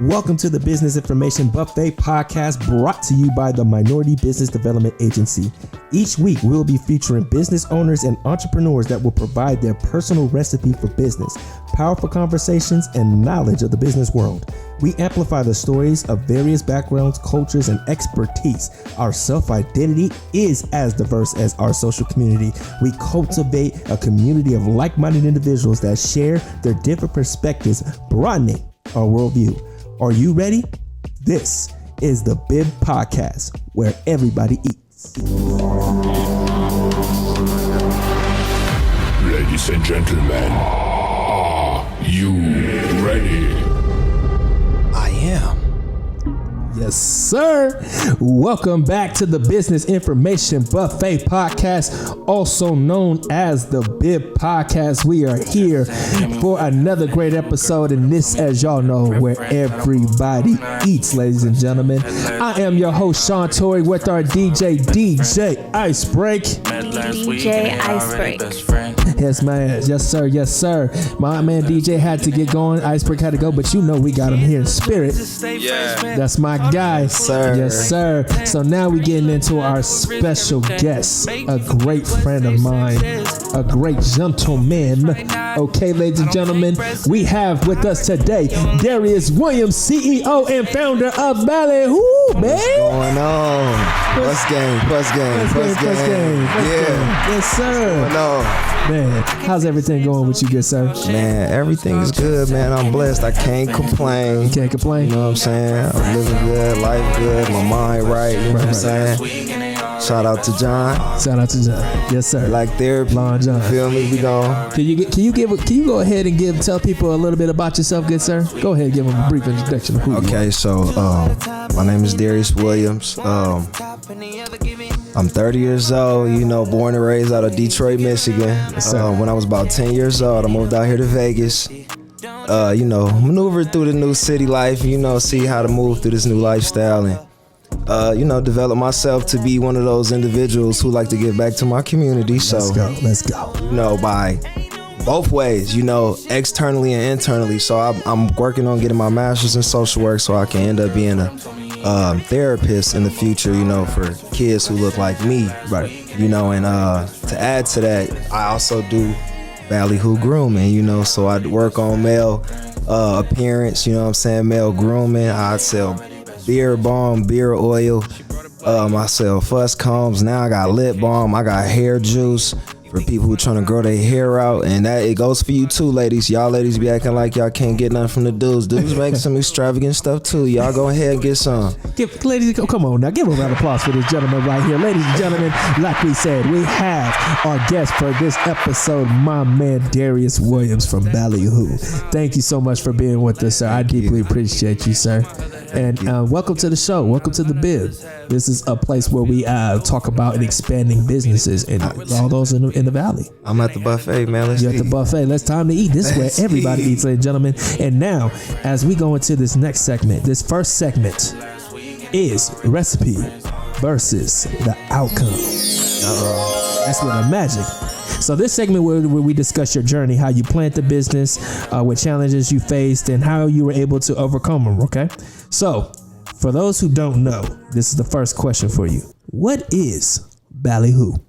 Welcome to the Business Information Buffet podcast, brought to you by the Minority Business Development Agency. Each week, we'll be featuring business owners and entrepreneurs that will provide their personal recipe for business, powerful conversations, and knowledge of the business world. We amplify the stories of various backgrounds, cultures, and expertise. Our self-identity is as diverse as our social community. We cultivate a community of like-minded individuals that share their different perspectives, broadening our worldview. Are you ready? This is the Bib Podcast, where everybody eats. Ladies and gentlemen, are you ready? I am. Yes, sir. Welcome back to the Business Information Buffet Podcast, also known as the Bib Podcast. We are here for another great episode, and this, as y'all know, where everybody eats, ladies and gentlemen. I am your host, Sean Torrey, with our DJ Icebreak. DJ Icebreak. Yes, man. Yes, sir. Yes, sir. My man DJ had to get going. Icebreak had to go, but you know we got him here in spirit. Yeah. That's my guy. Sir. Yes, sir. So now we're getting into our special guest, a great friend of mine, a great gentleman. Okay, ladies and gentlemen, we have with us today Darius Williams, CEO and founder of Ballywho, man. What's going on? Plus game. Yeah. Yes, sir. No. Man, how's everything going with you, good sir? Man, everything's good, man. I'm blessed. I can't complain. You can't complain. You know what I'm saying? I'm living good, life good, my mind right. You know what I'm saying? Shout out to John. Shout out to John. Yes, sir. Like therapy. Blonde John. Feel me? We gone. Can you go ahead and tell people a little bit about yourself, good sir? Go ahead and give them a brief introduction of who you are. Okay, so my name is Darius Williams. I'm 30 years old, born and raised out of Detroit, Michigan. When I was about 10 years old, I moved out here to Vegas. Maneuvered through the new city life, see how to move through this new lifestyle and, develop myself to be one of those individuals who like to give back to my community. So, Let's go. By both ways, externally and internally. So I'm working on getting my master's in social work so I can end up being a therapist in the future, for kids who look like me. Right. And to add to that, I also do Ballywho grooming, so I work on male appearance, male grooming. I sell beer balm, beer oil. I sell fuss combs. Now I got lip balm. I got hair juice for people who trying to grow their hair out, and that it goes for you too, ladies. Y'all ladies be acting like y'all can't get nothing from the dudes. Dudes make some extravagant stuff too. Y'all go ahead and get some. Ladies, come on now, give a round of applause for this gentleman right here. Ladies and gentlemen, like we said, we have our guest for this episode, my man Darius Williams from Ballywho. Thank you so much for being with us, sir. I deeply appreciate you, sir. And welcome to the show. Welcome to the Bib. This is a place where we talk about and expanding businesses and all those in the valley. I'm at the buffet, man. Let's You're at the buffet. Let's time to eat. This is where everybody eats, ladies and gentlemen. And now, as we go into this next segment, this first segment is recipe versus the outcome. That's where the magic. So this segment where we discuss your journey, how you plant the business, what challenges you faced, and how you were able to overcome them, okay? So, for those who don't know, this is the first question for you. What is Ballywho?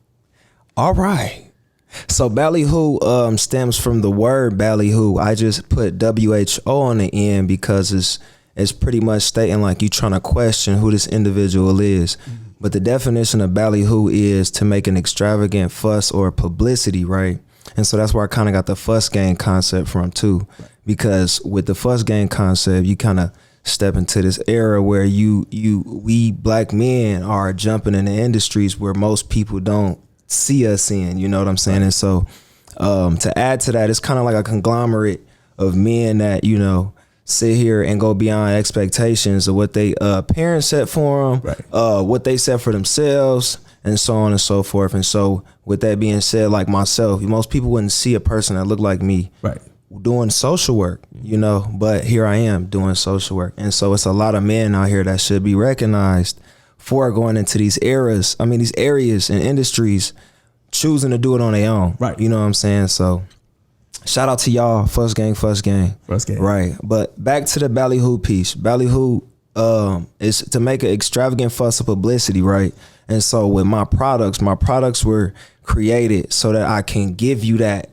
All right. So Ballywho stems from the word ballyhoo. I just put WHO on the end because it's pretty much stating like you trying to question who this individual is. But the definition of ballyhoo is to make an extravagant fuss or publicity, right? And so that's where I kind of got the fuss gang concept from too. Because with the fuss gang concept, you kind of step into this era where we black men are jumping in the industries where most people don't see us in, you know what I'm saying? Right. And so to add to that, it's kind of like a conglomerate of men that, sit here and go beyond expectations of what they parents set for them, right. What they set for themselves, and so on and so forth. And so with that being said, like myself, most people wouldn't see a person that looked like me right. doing social work, but here I am doing social work. And so it's a lot of men out here that should be recognized for going into these areas and industries, choosing to do it on their own. Right. You know what I'm saying? So Shout out to y'all, Fuss Gang. Right. But back to the Ballywho piece. Ballywho is to make an extravagant fuss of publicity, right? And so with my products were created so that I can give you that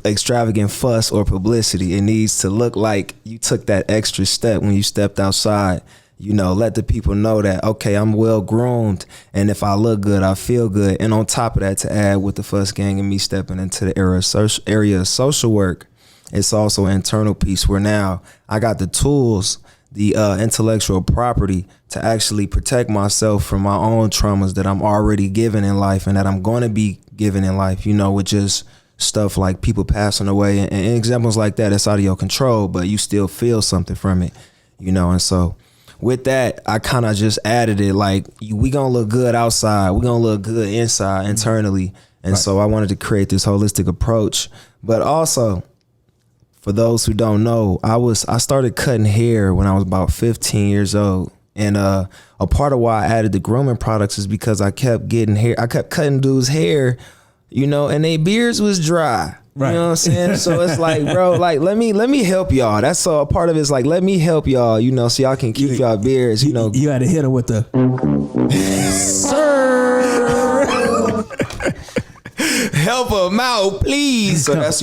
extravagant fuss or publicity. It needs to look like you took that extra step when you stepped outside. Let the people know that, okay, I'm well groomed, and if I look good, I feel good. And on top of that, to add with the Fuss Gang and me stepping into the area of social work, it's also an internal piece where now I got the tools, the intellectual property to actually protect myself from my own traumas that I'm already given in life and that I'm going to be given in life, with just stuff like people passing away and examples like that. It's out of your control, but you still feel something from it, and so with that, I kind of just added it like, we gonna look good outside, we gonna look good inside, internally. And so I wanted to create this holistic approach. But also, for those who don't know, I started cutting hair when I was about 15 years old. And a part of why I added the grooming products is because I kept getting hair. I kept cutting dudes' hair, and their beards was dry. Right. You know what I'm saying? So it's like, bro, like, let me help y'all. That's so a part of it's like, let me help y'all, so y'all can keep y'all beards, You had to hit them with the sir. Help them out, please. So that's,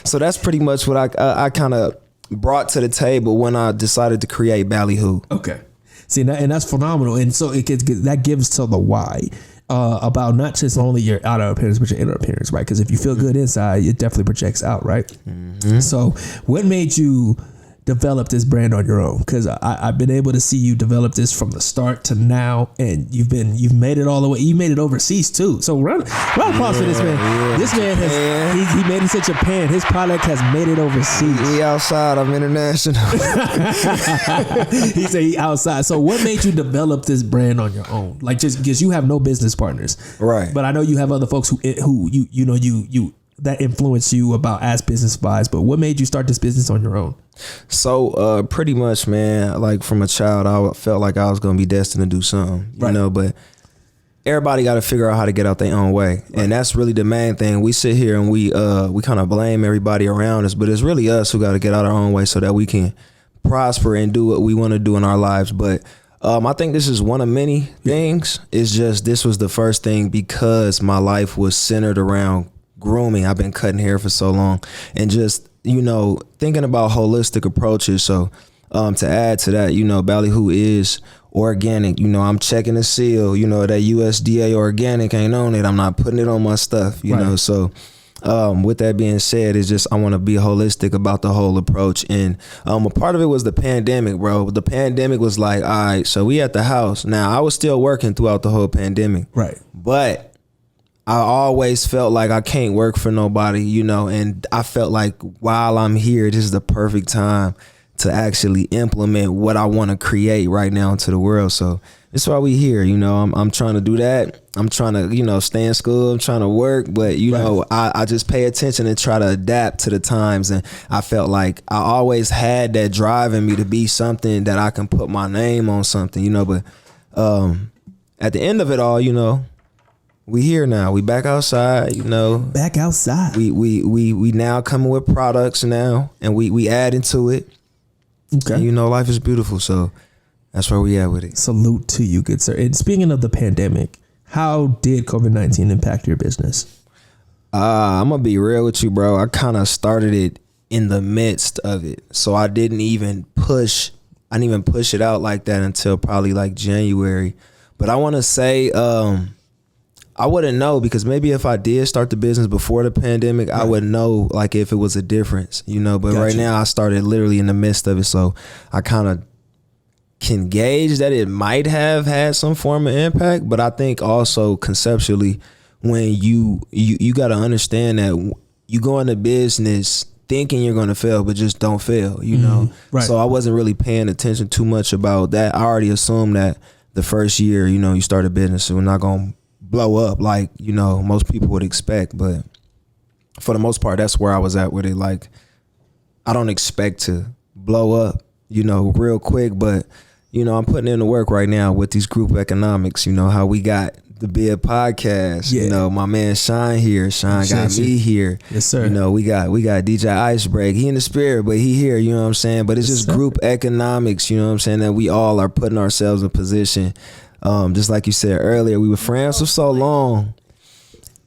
so that's pretty much what I kind of brought to the table when I decided to create Ballywho. Okay. See, and that's phenomenal. And so that gives to the why. About not just only your outer appearance, but your inner appearance, right? Because if you feel good inside, it definitely projects out, right? Mm-hmm. So what made you develop this brand on your own? Because I've been able to see you develop this from the start to now, and you've made it all the way. You made it overseas too. So round of applause for this man. Yeah. This man has he made it to Japan. His product has made it overseas. He outside. I'm international. He said he outside. So what made you develop this brand on your own? Like, just because you have no business partners, right? But I know you have other folks who you that influence you about as business wise. But what made you start this business on your own? So pretty much, man, like from a child, I felt like I was going to be destined to do something, but everybody got to figure out how to get out their own way. Right. And that's really the main thing. We sit here and we kind of blame everybody around us, but it's really us who got to get out our own way so that we can prosper and do what we want to do in our lives. But I think this is one of many things. It's just, this was the first thing because my life was centered around grooming. I've been cutting hair for so long and just, thinking about holistic approaches. So to add to that, Ballywho is organic. I'm checking the seal, that USDA organic ain't on it. I'm not putting it on my stuff, know. So with that being said, it's just I want to be holistic about the whole approach. And a part of it was the pandemic, bro. The pandemic was like, all right, so we at the house. Now, I was still working throughout the whole pandemic. Right. But I always felt like I can't work for nobody, and I felt like while I'm here, this is the perfect time to actually implement what I want to create right now into the world. So that's why we here, I'm trying to do that. I'm trying to, stay in school. I'm trying to work, but I just pay attention and try to adapt to the times. And I felt like I always had that drive in me to be something that I can put my name on something, but at the end of it all, we here now. We back outside, Back outside. We now coming with products now, and we add into it. Okay. And, life is beautiful, so that's where we at with it. Salute to you, good sir. And speaking of the pandemic, how did COVID-19 impact your business? I'm gonna be real with you, bro. I kind of started it in the midst of it, so I didn't even push it out like that until probably like January. But I want to say, I wouldn't know, because maybe if I did start the business before the pandemic, I would know like if it was a difference, but right now I started literally in the midst of it. So I kind of can gauge that it might have had some form of impact. But I think also conceptually, when you got to understand that you go into business thinking you're going to fail, but just don't fail, Right. So I wasn't really paying attention too much about that. I already assumed that the first year, you start a business, so we're not going to blow up like most people would expect. But for the most part, that's where I was at with it. Like, I don't expect to blow up real quick, but I'm putting in the work right now with these group economics, how we got to be a podcast. You know, my man Sean here. Sean got me here. Yes, sir. You know, we got DJ Icebreak. He in the spirit, but he here. You know what I'm saying? But it's just group economics. You know what I'm saying? That we all are putting ourselves in position. Just like you said earlier, we were friends for so long,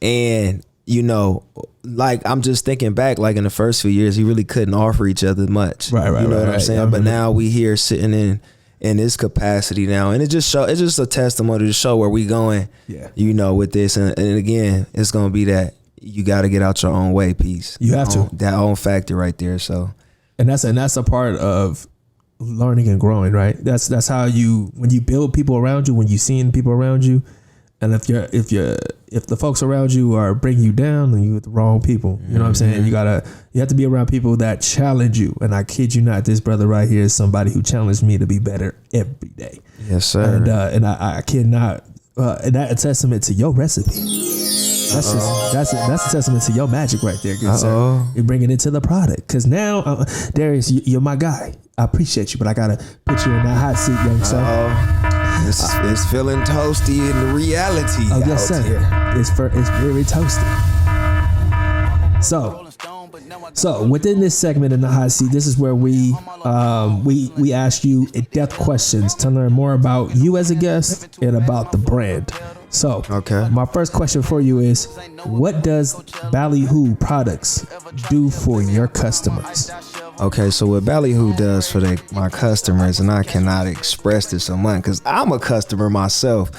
and you know, like I'm just thinking back, like in the first few years, we really couldn't offer each other much. Right. You know what I'm saying? But now we here sitting in this capacity now, and it's just a testimony to show where we going. Yeah. You know, with this, and again, it's gonna be that you got to get out your own way piece. You have to, that own factor right there. So, and that's a part of learning and growing, right? That's how when you build people around you, when you seeing people around you. And if the folks around you are bringing you down, then you with the wrong people. You know what I'm saying? You have to be around people that challenge you. And I kid you not, this brother right here is somebody who challenged me to be better every day. Yes, sir. And I cannot. And that's a testament to your recipe. That's a testament to your magic right there. You're bringing it to the product. Because now, Darius, you're my guy. I appreciate you, but I gotta put you in that hot seat, young sir. It's feeling toasty in reality. Oh yes, sir. Here. It's very toasty. So within this segment in the hot seat, this is where we ask you in-depth questions to learn more about you as a guest and about the brand. So, my first question for you is, what does Ballywho products do for your customers? Okay, so what Ballywho does for my customers, and I cannot express this so much because I'm a customer myself.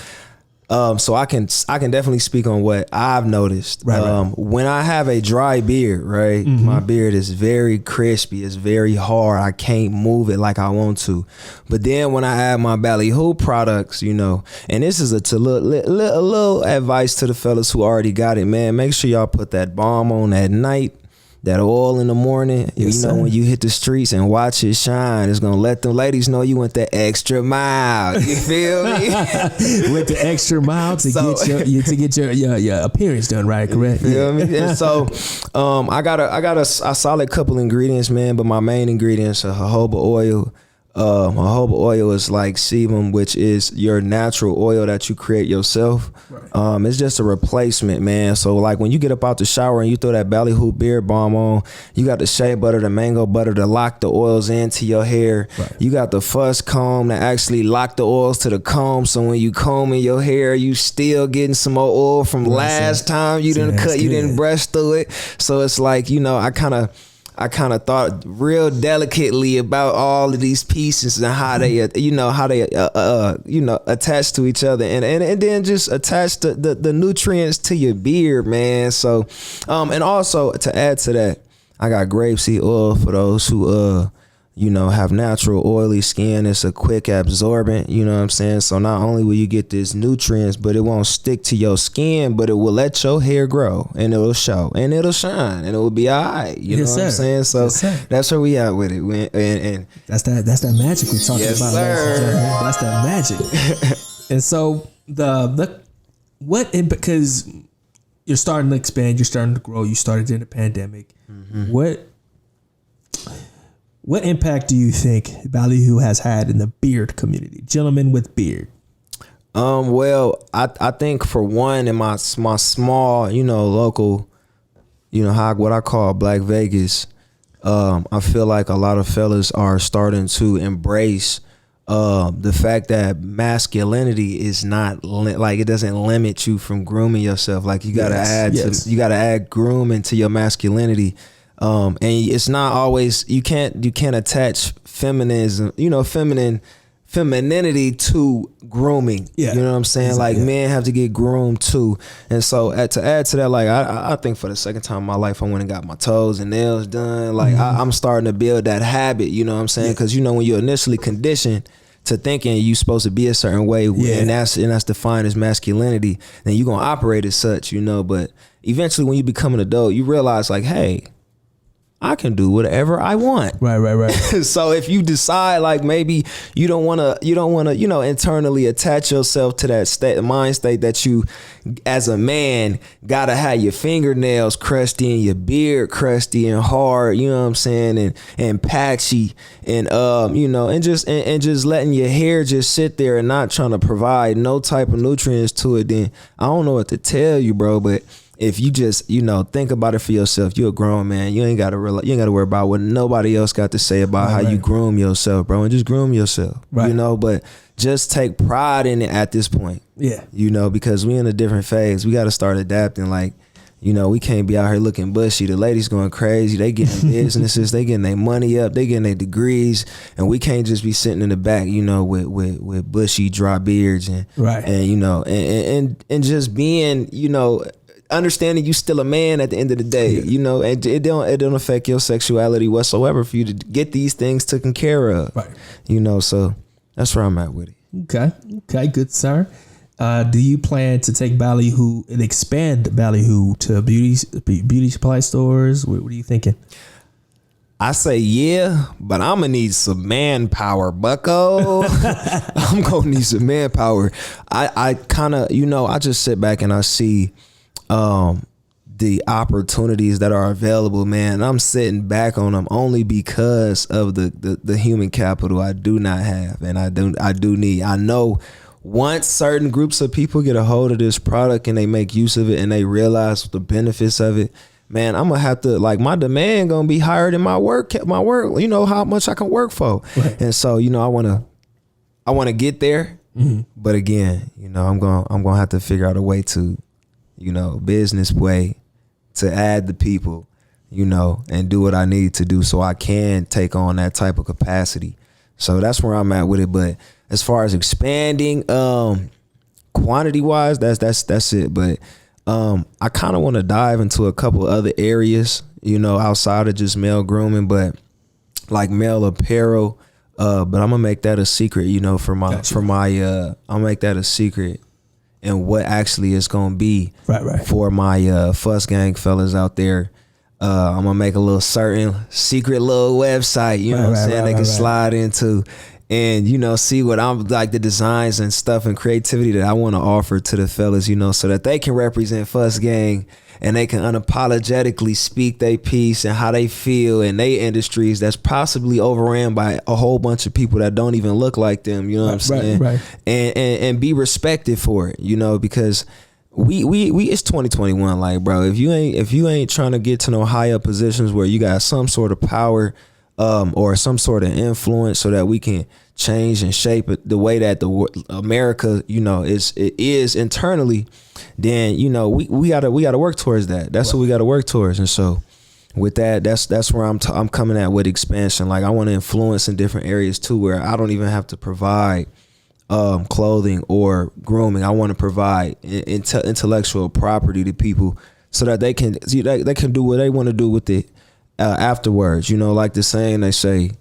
So I can definitely speak on what I've noticed. Right. When I have a dry beard, right, my beard is very crispy. It's very hard. I can't move it like I want to. But then when I add my Ballywho products, you know, and this is a little advice to the fellas who already got it, man. Make sure y'all put that balm on at night. That oil in the morning, yes, you know, when you hit the streets and watch it shine, it's gonna let them ladies know you went the extra mile. You feel me? Went the extra mile to get your appearance done right, correct? You feel me? And so, I got a solid couple ingredients, man. But my main ingredients are jojoba oil. Jojoba oil is like sebum, which is your natural oil that you create yourself. Right. It's just a replacement, man. So like when you get up out the shower and you throw that Ballywho beard balm on, you got the shea butter, the mango butter to lock the oils into your hair. Right. You got the fuzz comb to actually lock the oils to the comb. So when you combing your hair, you still getting some more oil from last time you didn't cut, you didn't brush through it. So it's like, you know, I kind of thought real delicately about all of these pieces and how they, attach to each other and then just attach the nutrients to your beard, man. So, and also to add to that, I got grapeseed oil for those who, have natural oily skin. It's a quick absorbent, you know what I'm saying? So not only will you get this nutrients, but it won't stick to your skin, but it will let your hair grow and it'll show and it'll shine and it will be all right. You know what I'm saying? So that's where we at with it. And that's that magic we talking about. Sir. That's that magic. And so because you're starting to expand, you're starting to grow, you started during the pandemic. What impact do you think Ballywho has had in the beard community, gentlemen with beard? Well, I think for one, in my small, local, what I call Black Vegas, I feel like a lot of fellas are starting to embrace the fact that masculinity is not like it doesn't limit you from grooming yourself. Like you gotta add grooming to your masculinity. And it's not always you can't attach feminism, femininity to grooming. Yeah. You know what I'm saying? Exactly. Like men have to get groomed too. And so to add to that, like I think for the second time in my life, I went and got my toes and nails done. Like I'm starting to build that habit, you know what I'm saying? Because when you're initially conditioned to thinking you're supposed to be a certain way, and that's defined as masculinity, then you're gonna operate as such, but eventually when you become an adult, you realize like, hey, I can do whatever I want. Right. So if you decide like maybe you don't want to, internally attach yourself to that mind state that you as a man gotta have your fingernails crusty and your beard crusty and hard, you know what I'm saying, and patchy and and just letting your hair just sit there and not trying to provide no type of nutrients to it, then I don't know what to tell you, bro. But if you just, think about it for yourself, you're a grown man. You ain't got to worry about what nobody else got to say about how you groom yourself, bro. And just groom yourself, but just take pride in it at this point. Yeah. Because we in a different phase. We got to start adapting. Like, we can't be out here looking bushy. The ladies going crazy. They getting businesses. They getting their money up. They getting their degrees. And we can't just be sitting in the back, with bushy, dry beards and just being, understanding you still a man at the end of the day, and it don't affect your sexuality whatsoever for you to get these things taken care of. Right. So that's where I'm at with it. Okay, good sir. Do you plan to take Ballywho and expand Ballywho to beauty supply stores? What are you thinking? I say yeah, but I'm gonna need some manpower, bucko. I'm gonna need some manpower. I kind of, I just sit back and I see the opportunities that are available, man. I'm sitting back on them only because of the human capital I do not have, and I do need. I know once certain groups of people get a hold of this product and they make use of it and they realize the benefits of it, man, I'm gonna have to, like, my demand gonna be higher than my work, how much I can work for. Right. And so, I wanna get there. Mm-hmm. But again, I'm gonna have to figure out a way to, business way to add the people, and do what I need to do so I can take on that type of capacity. So that's where I'm at with it. But as far as expanding, quantity wise, that's it. But I kind of want to dive into a couple other areas, outside of just male grooming, but like male apparel. But I'm gonna make that a secret, I'll make that a secret. And what actually it's gonna be for my Fuss Gang fellas out there. I'm gonna make a little certain secret little website, they can slide into and see what I'm like, the designs and stuff and creativity that I want to offer to the fellas, so that they can represent Fuss Gang and they can unapologetically speak their piece and how they feel in their industries that's possibly overran by a whole bunch of people that don't even look like them, what I'm saying? Right. And be respected for it, because we it's 2021, like, bro, if you ain't trying to get to no higher positions where you got some sort of power or some sort of influence so that we can change and shape it the way that America, is internally, then, we gotta work towards that. That's what we gotta work towards. And so with that, that's where I'm coming at with expansion. Like, I want to influence in different areas too, where I don't even have to provide clothing or grooming. I want to provide intellectual property to people so that they can do what they want to do with it afterwards. Like the saying they say,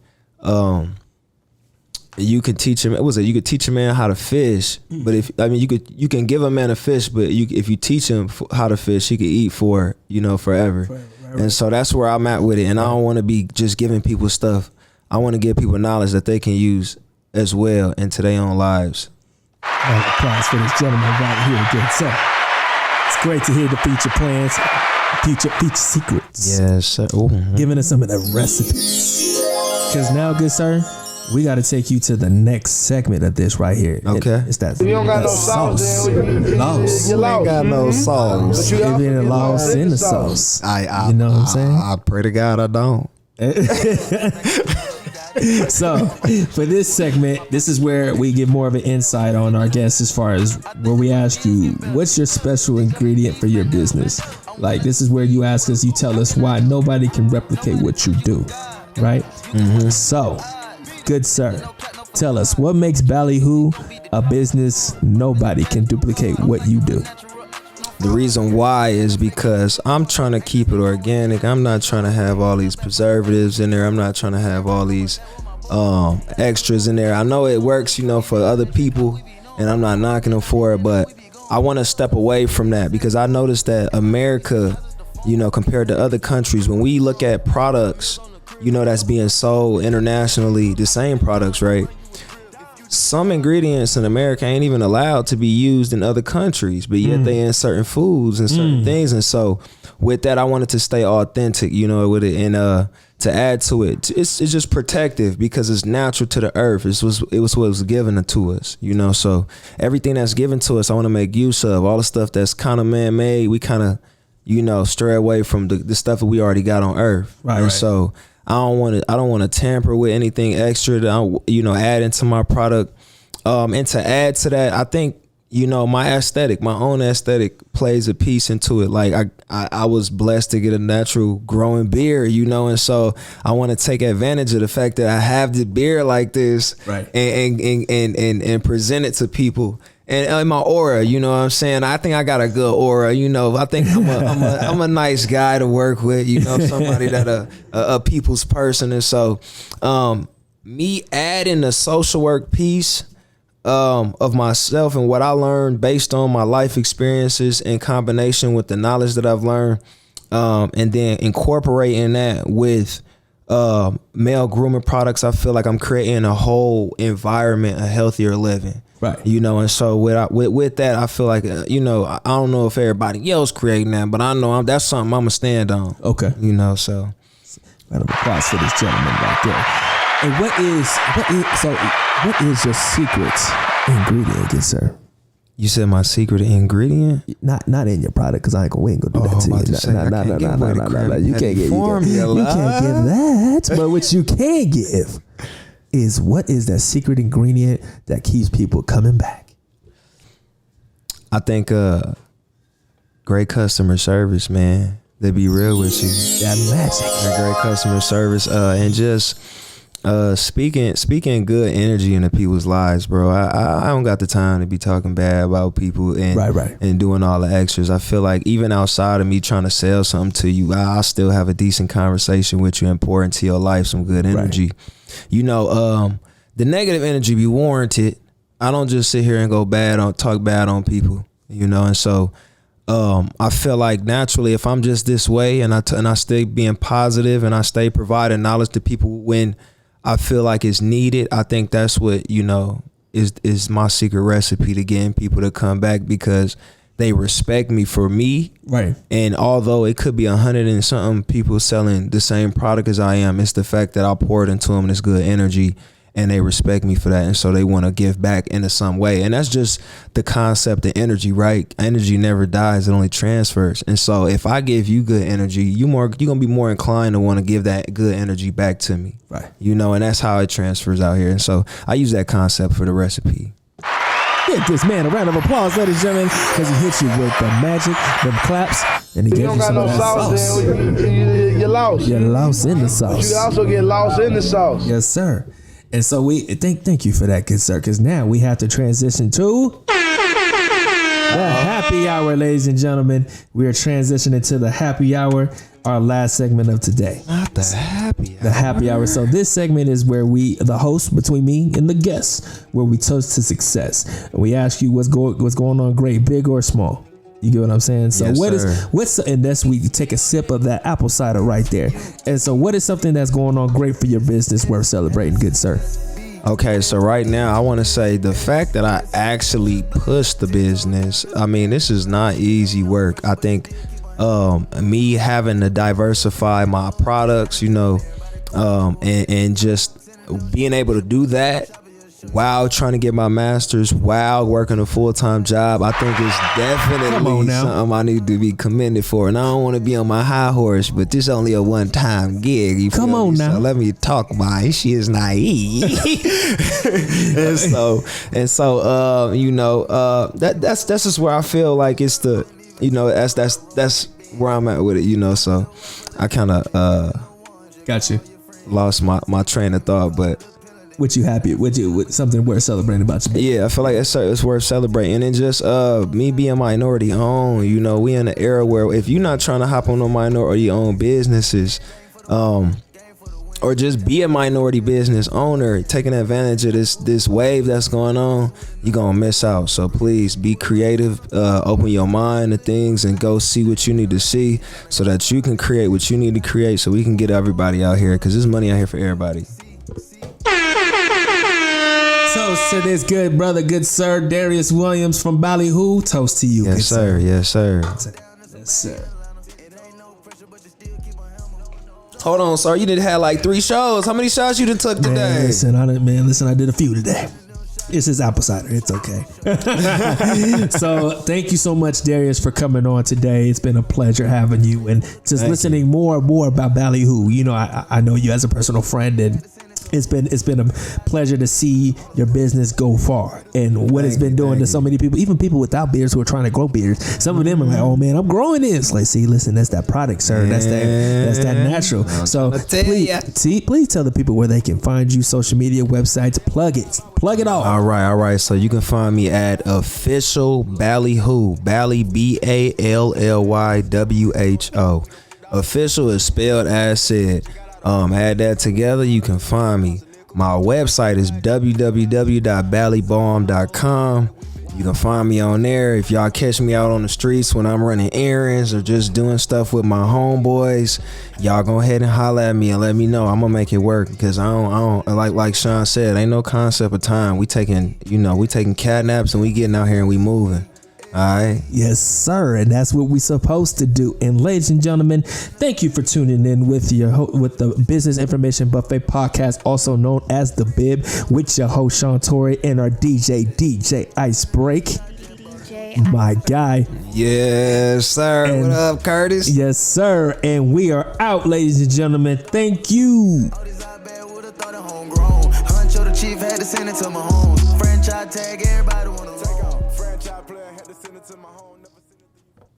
you can teach him. You could teach a man how to fish, but you can give a man a fish, but if you teach him how to fish, he could eat forever. Right. And so that's where I'm at with it. And I don't want to be just giving people stuff. I want to give people knowledge that they can use as well into their own lives. Applause for this gentleman right here again. So it's great to hear the future plans, future secrets. Yes, sir. Giving us some of the recipes. Because now, good sir, we got to take you to the next segment of this right here. Okay. It's that. You don't got no sauce. Lost. You ain't got no sauce. You've been lost in the sauce. You know what I'm saying? I pray to God I don't. So for this segment, this is where we give more of an insight on our guests, as far as where we ask you, what's your special ingredient for your business? Like, this is where you ask us, you tell us why nobody can replicate what you do, right? Mm-hmm. So, good sir, tell us, what makes Ballywho a business nobody can duplicate what you do? The reason why is because I'm trying to keep it organic. I'm not trying to have all these preservatives in there. I'm not trying to have all these extras in there. I know it works, for other people, and I'm not knocking them for it, but I want to step away from that because I noticed that America compared to other countries. When we look at products, that's being sold internationally, the same products, right? Some ingredients in America ain't even allowed to be used in other countries, but yet they in certain foods and certain things. And so with that, I wanted to stay authentic, with it, and to add to it, it's just protective because it's natural to the earth. It was what was given to us, so everything that's given to us, I want to make use of. All the stuff that's kind of man-made, we kind of stray away from the stuff that we already got on earth. Right. So I don't want to tamper with anything extra that I, add into my product. And to add to that, I think, my own aesthetic plays a piece into it. Like I was blessed to get a natural growing beard, and so I want to take advantage of the fact that I have the beard like this, right, and present it to people. And my aura, what I'm saying? I think I got a good aura, I think I'm a nice guy to work with, somebody that a people's person. And so me adding the social work piece of myself and what I learned based on my life experiences in combination with the knowledge that I've learned, and then incorporating that with male grooming products, I feel like I'm creating a whole environment, a healthier living. Right. And so with that, I feel like, I don't know if everybody else creating that, but I know that's something I'm going to stand on. Okay. So. Round of applause for this gentleman right there. And what is your secret ingredient, good sir? You said my secret ingredient? Not in your product, because we ain't gonna do that to you. No. You can't give that. But what you can give is, what is that secret ingredient that keeps people coming back? I think great customer service, man. They be real with you. That magic. That great customer service, and just speaking good energy into people's lives, bro. I don't got the time to be talking bad about people and right. and doing all the extras. I feel like even outside of me trying to sell something to you, I still have a decent conversation with you and pour into your life some good energy. Right. The negative energy be warranted. I don't just sit here and talk bad on people, and so I feel like naturally, if I'm just this way and I stay being positive and I stay providing knowledge to people when I feel like it's needed, I think that's what, is my secret recipe to getting people to come back, because they respect me for me. Right. And although it could be 100 and something people selling the same product as I am, it's the fact that I poured into them this good energy and they respect me for that. And so they want to give back into some way. And that's just the concept of energy, right? Energy never dies, it only transfers. And so if I give you good energy, you're going to be more inclined to want to give that good energy back to me. Right. And that's how it transfers out here. And so I use that concept for the recipe. Give this man a round of applause, ladies and gentlemen, because he hits you with the magic, the claps, and he gives you some of that sauce. You're lost. You're lost in the sauce. You also get lost in the sauce. Yes, sir. And so we thank you for that, good sir, because now we have to transition to the happy hour, ladies and gentlemen. We are transitioning to the happy hour, our last segment of today. Not the happy hour. The happy hour. So this segment is where the host, between me and the guests, where we toast to success. And we ask you what's going on great, big or small. You get what I'm saying? So yes, and that's we take a sip of that apple cider right there. And so what is something that's going on great for your business worth celebrating, good sir? Okay, so right now I want to say the fact that I actually push the business, this is not easy work. I think me having to diversify my products, and just being able to do that while trying to get my master's, while working a full-time job, I think it's definitely something I need to be commended for. And I don't want to be on my high horse, but this is only a one-time gig. Come on now. So let me talk my she is naive. and so that's just where I feel like it's the, that's where I'm at with it, so I kind of got you lost my train of thought, but what you happy with something worth celebrating about you? Yeah, I feel like it's worth celebrating. And just me being minority owned, we in an era where if you're not trying to hop on no minority owned businesses, or just be a minority business owner, taking advantage of this wave that's going on, you're gonna miss out. So please be creative, open your mind to things and go see what you need to see so that you can create what you need to create so we can get everybody out here, because there's money out here for everybody. Toast to this good brother, good sir, Darius Williams from Ballywho. Toast to you. Yes, sir. Yes, sir. Yes, sir. Hold on, sir. You did have like 3 shows. How many shots you done took today? Listen, I did a few today. It's just apple cider. It's okay. So thank you so much, Darius, for coming on today. It's been a pleasure having you and just listening more and more about Ballywho. You know, I know you as a personal friend, and it's been a pleasure to see your business go far and what it's been doing to so many people, even people without beards who are trying to grow beards. Some of them are like, "Oh man, I'm growing this." Like, see, listen, that's that product, sir. That's that natural. So please tell the people where they can find you, social media, websites. Plug it all. All right. So you can find me at official Ballywho. Bally BALLYWHO. Official is spelled as said. Add that together, you can find me. My website is www.ballybalm.com. You can find me on there. If y'all catch me out on the streets when I'm running errands or just doing stuff with my homeboys, y'all go ahead and holler at me and let me know. I'm gonna make it work, because I don't like Sean said, ain't no concept of time. We taking cat naps and we getting out here and we moving. All right. Yes, sir. And that's what we're supposed to do. And ladies and gentlemen, thank you for tuning in with the Business Information Buffet podcast, also known as The Bib, with your host Sean Torrey and our DJ Icebreak. My guy. Yes, sir. And what up, Curtis? Yes, sir. And we are out, ladies and gentlemen. Thank you. Chief had to send it to my home. Franchise tag, everybody wanna take off. Franchise player had to send it to my home.